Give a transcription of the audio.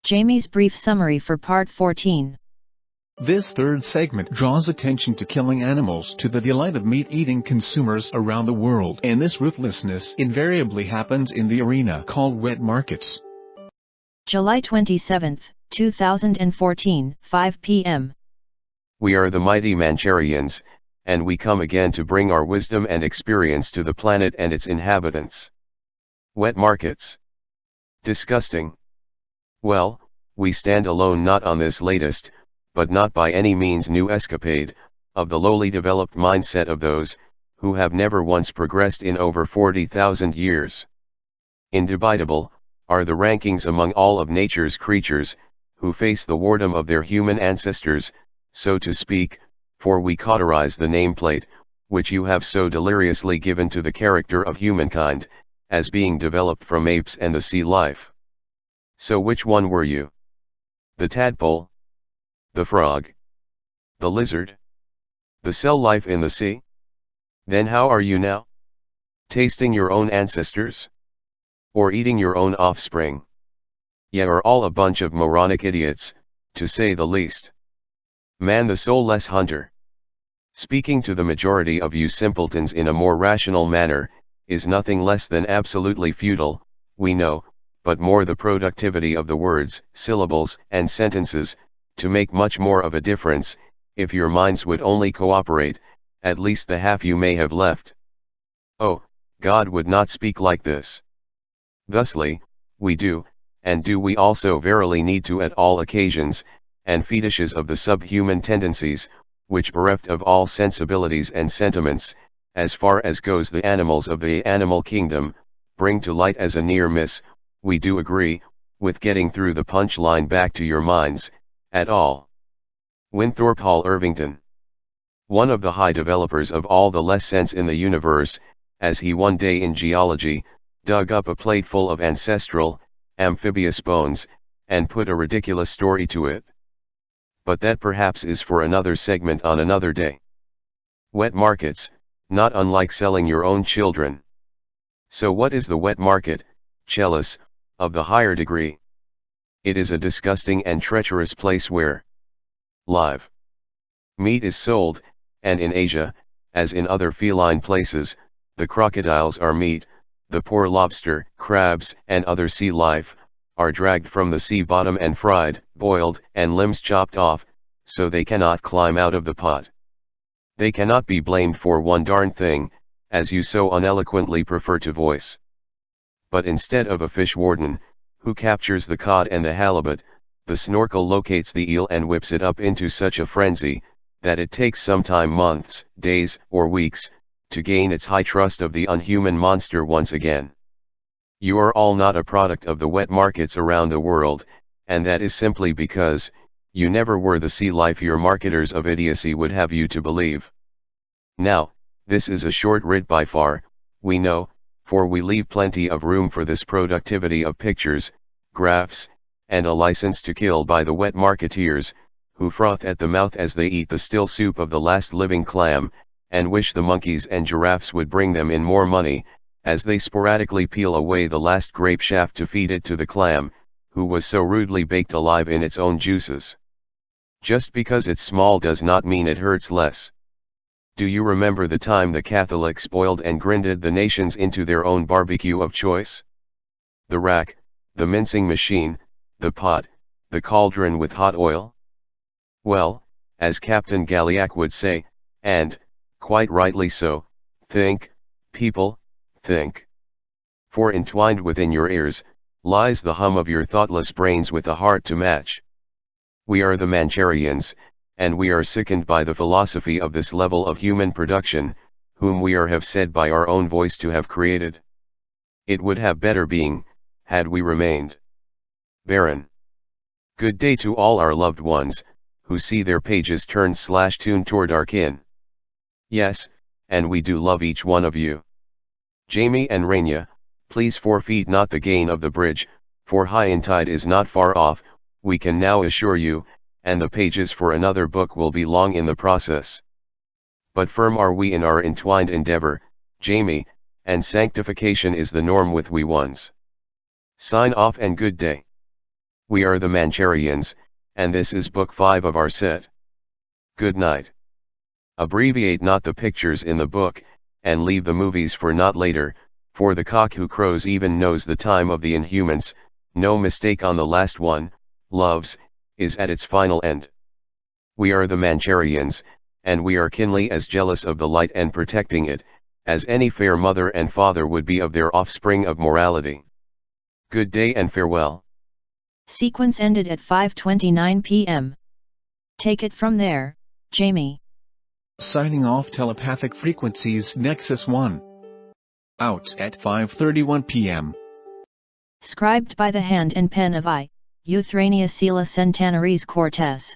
Jamie's brief summary for part 14. This third segment draws attention to killing animals to the delight of meat-eating consumers around the world, and this ruthlessness invariably happens in the arena called wet markets. July 27, 2014, 5 p.m. We are the mighty Mancharians, and we come again to bring our wisdom and experience to the planet and its inhabitants. Wet markets. Disgusting. Well, we stand alone not on this latest, but not by any means new escapade, of the lowly developed mindset of those, who have never once progressed in over 40,000 years. Indubitable are the rankings among all of nature's creatures, who face the whoredom of their human ancestors, so to speak, for we cauterize the nameplate, which you have so deliriously given to the character of humankind, as being developed from apes and the sea life. So which one were you? The tadpole? The frog? The lizard? The cell life in the sea? Then how are you now? Tasting your own ancestors? Or eating your own offspring? Ye are all a bunch of moronic idiots, to say the least. Man the soulless hunter. Speaking to the majority of you simpletons in a more rational manner, is nothing less than absolutely futile, we know, but more the productivity of the words, syllables, and sentences, to make much more of a difference, if your minds would only cooperate, at least the half you may have left. Oh, God would not speak like this. Thusly, we do, and do we also verily need to at all occasions, and fetishes of the subhuman tendencies, which bereft of all sensibilities and sentiments, as far as goes the animals of the animal kingdom, bring to light as a near miss, we do agree, with getting through the punch line back to your minds, at all. Winthrop Hall Irvington. One of the high developers of all the less sense in the universe, as he one day in geology, dug up a plate full of ancestral, amphibious bones, and put a ridiculous story to it. But that perhaps is for another segment on another day. Wet markets, not unlike selling your own children. So what is the wet market, Chellis, of the higher degree? It is a disgusting and treacherous place where live meat is sold, and in Asia, as in other feline places, the crocodiles are meat, the poor lobster, crabs, and other sea life, are dragged from the sea bottom and fried, boiled, and limbs chopped off, so they cannot climb out of the pot. They cannot be blamed for one darn thing, as you so uneloquently prefer to voice. But instead of a fish warden, who captures the cod and the halibut, the snorkel locates the eel and whips it up into such a frenzy, that it takes sometime months, days, or weeks, to gain its high trust of the unhuman monster once again. You are all not a product of the wet markets around the world, and that is simply because, you never were the sea life your marketers of idiocy would have you to believe. Now, this is a short writ by far, we know, for we leave plenty of room for this productivity of pictures, graphs, and a license to kill by the wet marketeers, who froth at the mouth as they eat the still soup of the last living clam, and wish the monkeys and giraffes would bring them in more money, as they sporadically peel away the last grape shaft to feed it to the clam, who was so rudely baked alive in its own juices. Just because it's small does not mean it hurts less. Do you remember the time the Catholics boiled and grinded the nations into their own barbecue of choice? The rack, the mincing machine, the pot, the cauldron with hot oil? Well, as Captain Galliac would say, and, quite rightly so, think, people, think. For entwined within your ears, lies the hum of your thoughtless brains with a heart to match. We are the Mancharians, and we are sickened by the philosophy of this level of human production, whom we are have said by our own voice to have created. It would have better being, had we remained barren. Good day to all our loved ones, who see their pages turned/tuned toward our kin. Yes, and we do love each one of you. Jamie and Raina, please forfeit not the gain of the bridge, for high-tide is not far off, we can now assure you, and the pages for another book will be long in the process. But firm are we in our entwined endeavor, Jamie, and sanctification is the norm with we ones. Sign off and good day. We are the Mancharians, and this is book 5 of our set. Good night. Abbreviate not the pictures in the book, and leave the movies for not later, for the cock who crows even knows the time of the inhumans, no mistake on the last one, loves, is at its final end. We are the Mancharians, and we are keenly as jealous of the light and protecting it, as any fair mother and father would be of their offspring of morality. Good day and farewell. Sequence ended at 5:29 p.m. Take it from there, Jamie. Signing off telepathic frequencies Nexus 1. Out at 5:31 p.m. Scribed by the hand and pen of I, Euthrania Sela Sentana-Ries Cortez.